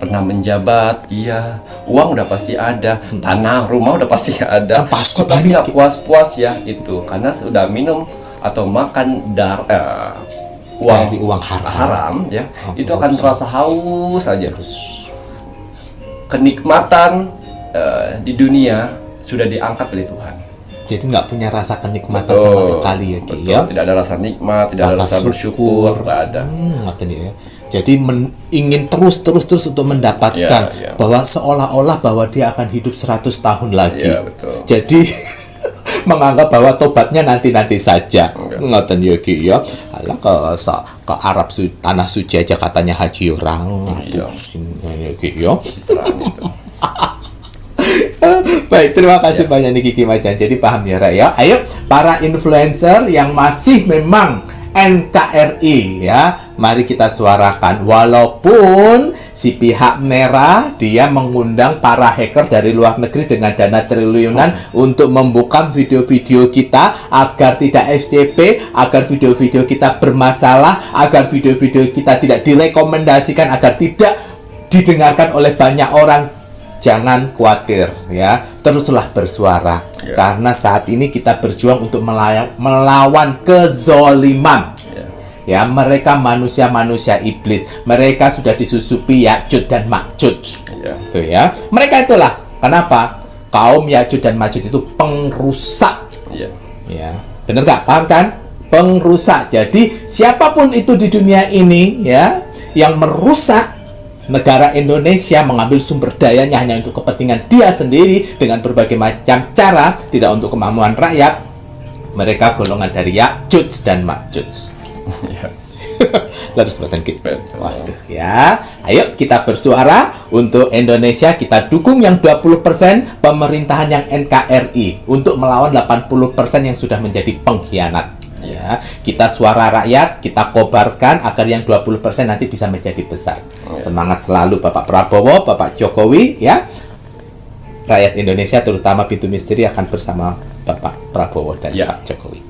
pernah menjabat, iya, uang udah pasti ada, tanah, rumah udah pasti ada. Pasti Kok tapi banyak. nggak puas-puas ya itu, karena sudah minum atau makan dari uang haram, ya, Oh, itu akan terasa haus saja. Kenikmatan di dunia sudah diangkat oleh Tuhan. jadi nggak punya rasa kenikmatan Betul, sama sekali ya Ki betul. ya. Tidak ada rasa nikmat, tidak ada rasa bersyukur, nggak ada. Ngoten ya. Jadi ingin terus untuk mendapatkan Ya, ya. bahwa seolah-olah bahwa dia akan hidup 100 tahun lagi. Ya, betul. Jadi menganggap bahwa tobatnya nanti saja. Enggak. Ngoten ya Ki ya. Alah ke Arab tanah suci aja katanya haji orang. Iya. Pusing ya Ki ya. Terang itu. Baik, terima kasih banyak nih Kiki Macan. Jadi paham ya, Ra, ya. Ayo, para influencer yang masih memang NKRI ya, mari kita suarakan. Walaupun si pihak merah dia mengundang para hacker dari luar negeri dengan dana triliunan untuk membuka video-video kita agar tidak FTP, agar video-video kita bermasalah, agar video-video kita tidak direkomendasikan, agar tidak didengarkan oleh banyak orang. Jangan khawatir ya, teruslah bersuara karena saat ini kita berjuang untuk melawan kezoliman. Ya, mereka manusia-manusia iblis. Mereka sudah disusupi Ya'juj dan Ma'juj. Tuh ya. Mereka itulah kenapa kaum Ya'juj dan Ma'juj itu pengrusak. Ya. Benar nggak? Paham kan? Pengrusak. Jadi siapapun itu di dunia ini ya yang merusak negara Indonesia, mengambil sumber dayanya hanya untuk kepentingan dia sendiri dengan berbagai macam cara, tidak untuk kemampuan rakyat, mereka golongan dari Ya'juj dan Ma'juj. Lalu sebatan kita. Waduh ya. Ayo kita bersuara untuk Indonesia, kita dukung yang 20% pemerintahan yang NKRI untuk melawan 80% yang sudah menjadi pengkhianat. Ya, kita suara rakyat, kita kobarkan agar yang 20% nanti bisa menjadi besar. Semangat selalu Bapak Prabowo, Bapak Jokowi ya. Rakyat Indonesia terutama Pintu Misteri akan bersama Bapak Prabowo dan Pak Jokowi.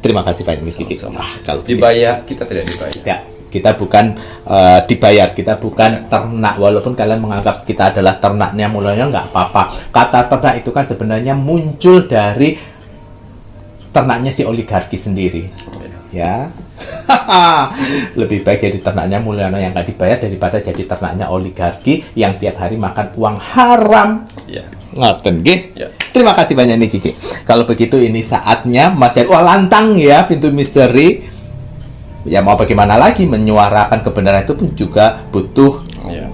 Terima kasih banyak Kiki. Kalau dibayar, kita tidak dibayar. Ya, kita bukan dibayar, kita bukan ternak. Walaupun kalian menganggap kita adalah ternaknya, mulanya nggak apa-apa. Kata ternak itu kan sebenarnya muncul dari ternaknya si oligarki sendiri. Ya. Lebih baik jadi ternaknya Mulyana yang nggak dibayar daripada jadi ternaknya oligarki yang tiap hari makan uang haram. Ngoten nggih. Terima kasih banyak nih Kiki. Kalau begitu ini saatnya Mas Jari. Wah, lantang ya Pintu Misteri. Ya mau bagaimana lagi, menyuarakan kebenaran itu pun juga butuh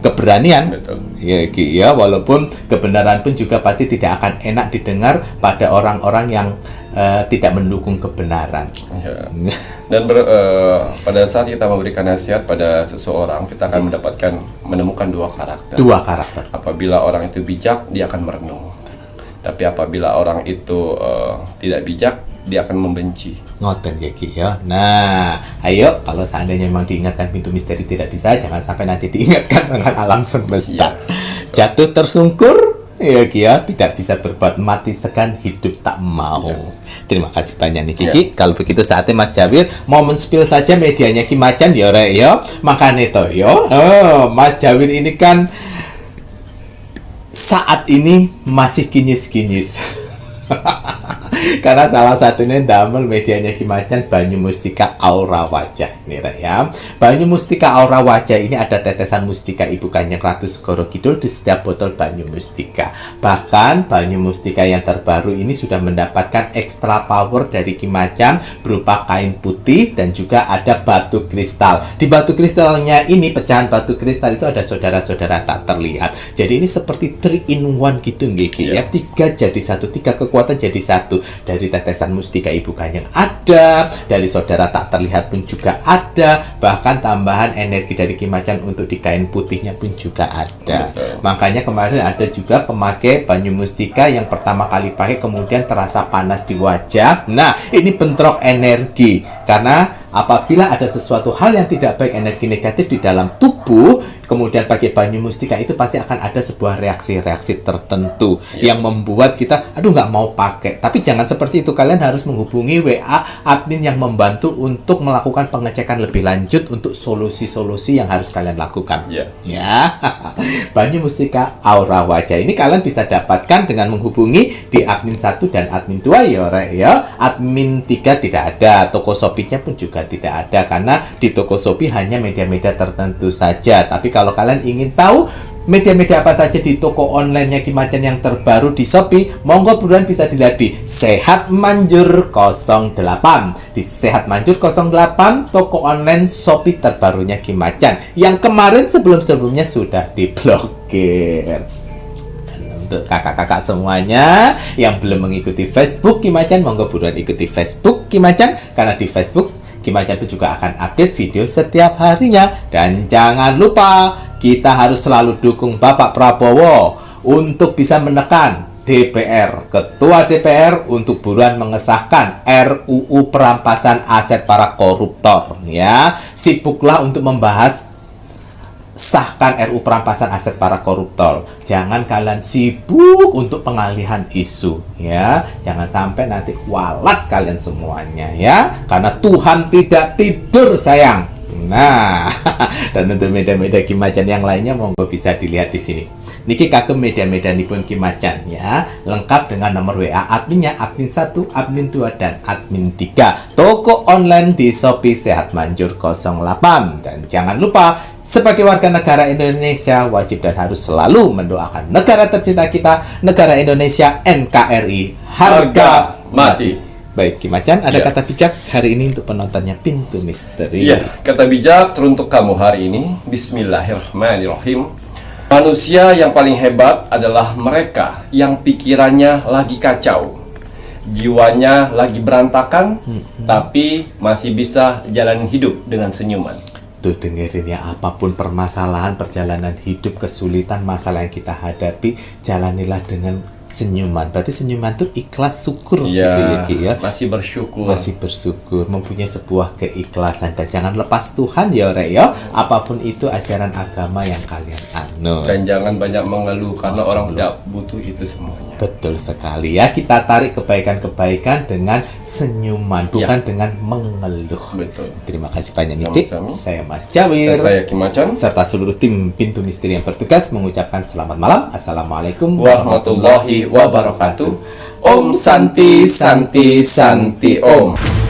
keberanian. Ya, Ki, ya, walaupun kebenaran pun juga pasti tidak akan enak didengar pada orang-orang yang tidak mendukung kebenaran. Dan pada saat kita memberikan nasihat pada seseorang, kita akan menemukan dua karakter. Dua karakter. Apabila orang itu bijak, dia akan merenung. Tapi apabila orang itu tidak bijak, dia akan membenci. Ngoten ya Ki ya. Nah, ayo kalau seandainya memang diingatkan Pintu Misteri tidak bisa, jangan sampai nanti diingatkan dengan alam semesta. Jatuh tersungkur ya Ki ya, tidak bisa berbuat, mati segan, hidup tak mau. Terima kasih banyak nih Kiki. Kalau begitu saatnya Mas Jawir mau men-spill saja medianya Ki Macan ya Rek ya. Makane to yo. Mas Jawir ini kan saat ini masih kinyis-kinyis. Karena salah satunya damel medianya Ki Macan Banyu Mustika Aura Wajah nih ya. Banyu Mustika Aura Wajah ini ada tetesan mustika Ibu Kanjeng Ratu Segoro Kidul di setiap botol Banyu Mustika. Bahkan Banyu Mustika yang terbaru ini sudah mendapatkan extra power dari Ki Macan berupa kain putih dan juga ada batu kristal. Di batu kristalnya ini, pecahan batu kristal itu ada saudara-saudara tak terlihat. Jadi ini seperti 3 in 1 gitu Ki ya. 3 jadi 1, 3 kekuatan jadi 1. Dari tetesan mustika Ibu Kanjeng ada, dari saudara tak terlihat pun juga ada, bahkan tambahan energi dari Ki Macan untuk di kain putihnya pun juga ada. Makanya kemarin ada juga pemakai Banyu Mustika yang pertama kali pakai kemudian terasa panas di wajah. Nah, ini bentrok energi karena apabila ada sesuatu hal yang tidak baik, energi negatif di dalam tubuh, kemudian pakai Banyu Mustika itu pasti akan ada sebuah reaksi-reaksi tertentu yang membuat kita aduh nggak mau pakai. Tapi jangan seperti itu, kalian harus menghubungi WA admin yang membantu untuk melakukan pengecekan lebih lanjut untuk solusi-solusi yang harus kalian lakukan. Ya. Banyu Mustika Aura Wajah ini kalian bisa dapatkan dengan menghubungi di admin 1 dan admin 2 ya Rek ya. Admin 3 tidak ada, toko Shopee-nya pun juga sudah tidak ada karena di toko Shopee hanya media-media tertentu saja. Tapi kalau kalian ingin tahu media-media apa saja di toko online-nya Ki Macan yang terbaru di Shopee, monggo buruan bisa dilihat di Sehat Manjur 08. Di Sehat Manjur 08, toko online Shopee terbarunya Ki Macan yang kemarin sebelum-sebelumnya sudah diblokir. Untuk kakak-kakak semuanya yang belum mengikuti Facebook Ki Macan, monggo buruan ikuti Facebook Ki Macan karena di Facebook Ki Macan itu juga akan update video setiap harinya. Dan jangan lupa kita harus selalu dukung Bapak Prabowo untuk bisa menekan DPR, Ketua DPR untuk buruan mengesahkan RUU perampasan aset para koruptor ya. Sibuklah untuk membahas sahkan RUU perampasan aset para koruptor. Jangan kalian sibuk untuk pengalihan isu ya. Jangan sampai nanti walat kalian semuanya ya. Karena Tuhan tidak tidur sayang. Nah, dan untuk media-media Ki Macan yang lainnya monggo bisa dilihat di sini. Niki kagem media-media nipun Ki Macan ya, lengkap dengan nomor WA adminnya, admin 1, admin 2 dan admin 3. Toko online di Shopee Sehat Manjur 08. Dan jangan lupa sebagai warga negara Indonesia wajib dan harus selalu mendoakan negara tercinta kita, negara Indonesia NKRI harga mati. Baik, Ki Macan, ada kata bijak hari ini untuk penontonnya Pintu Misteri. Iya, kata bijak teruntuk kamu hari ini. Bismillahirrahmanirrahim. Manusia yang paling hebat adalah mereka yang pikirannya lagi kacau, jiwanya lagi berantakan, tapi masih bisa jalanin hidup dengan senyuman. Tuh dengerin ya, apapun permasalahan, perjalanan hidup, kesulitan, masalah yang kita hadapi, jalanilah dengan senyuman. Berarti senyuman itu ikhlas, syukur gitu ya Ki ya. Masih bersyukur. Masih bersyukur, mempunyai sebuah keikhlasan. Dan jangan lepas Tuhan ya Rek ya. Apapun itu ajaran agama yang kalian anut. Dan jangan banyak mengeluh karena orang tidak butuh itu semuanya. Betul sekali ya. Kita tarik kebaikan-kebaikan dengan senyuman, bukan dengan mengeluh. Betul. Terima kasih banyak Niki. Sama-sama. Saya Mas Jawir. Dan saya Ki Macan. Serta seluruh tim Pintu Misteri yang bertugas mengucapkan selamat malam. Assalamualaikum Warahmatullahi wabarakatuh. Om Santi Santi Santi Om.